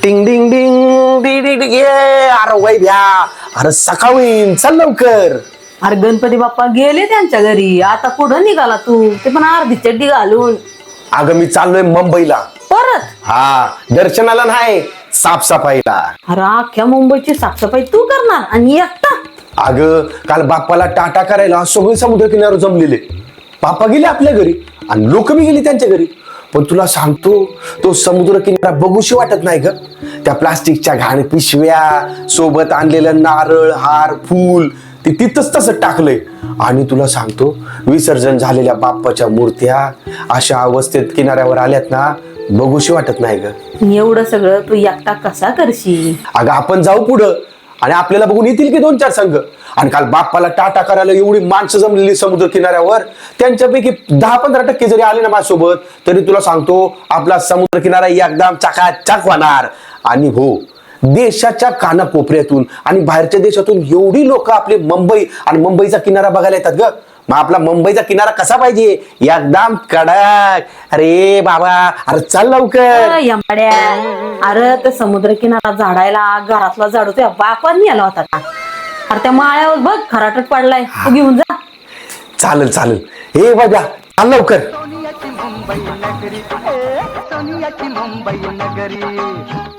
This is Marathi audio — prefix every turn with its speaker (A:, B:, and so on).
A: टिंग डिंग डिंग डी डी डी अरे वैभ्या, अरे सकाळ होईन, चल लवकर.
B: अरे गणपती बाप्पा गेले त्यांच्या घरी, आता कुठं निघाला तू? ते पण अर्धी चड्डी घालून.
A: अगं मी चाललोय मुंबईला.
B: परत?
A: हा, दर्शनाला नाही, साफसफाईला.
B: अरे अख्ख्या मुंबईची साफसफाई तू करणार आणि एकटा?
A: अगं काल बाप्पाला टाटा करायला सगळे समुद्र किनाऱ्यावर जमलेले. बाप्पा गेले आपल्या घरी आणि लोक बी गेली त्यांच्या घरी. पण तुला सांगतो, तो समुद्र किनारा बघूशी वाटत नाही ग. त्या प्लास्टिकच्या घाण पिशव्या, सोबत आणलेलं नारळ, हार, फूल ते तिथंच तसं टाकलंय. आणि तुला सांगतो, विसर्जन झालेल्या बाप्पाच्या मूर्त्या अशा अवस्थेत किनाऱ्यावर आल्यात ना, बघूशी वाटत नाही ग.
B: एवढं सगळं तू एकटा कसा करशील?
A: अगं आपण जाऊ पुढं आणि आपल्याला बघून येतील की 2-4 संघ. आणि काल बाप्पाला टाटा करायला एवढी माणसं जमलेली समुद्र किनाऱ्यावर, त्यांच्यापैकी 10-15% जरी आले ना माझ्यासोबत, तरी तुला सांगतो आपला समुद्र किनारा एकदम चकाचक होणार. आणि हो, देशाच्या कानाकोपऱ्यातून आणि बाहेरच्या देशातून एवढी लोक आपले मुंबई आणि मुंबईचा किनारा बघायला येतात ग. मग आपला मुंबईचा किनारा कसा पाहिजे? एकदम कडक. अरे बाबा, अरे चल लवकर.
B: यंबड्या, अरे ते समुद्र किनारा झाडायला घरातला झाडू त्या बापांनी आला होता का? अरे त्या माळ्यावर बघ खराटट पडलाय, तू घेऊन जा.
A: चालेल चालेल. हे बघा, चाल लवकर.
C: सोनियाची मुंबई नगरी, सोनियाची मुंबई नगरी.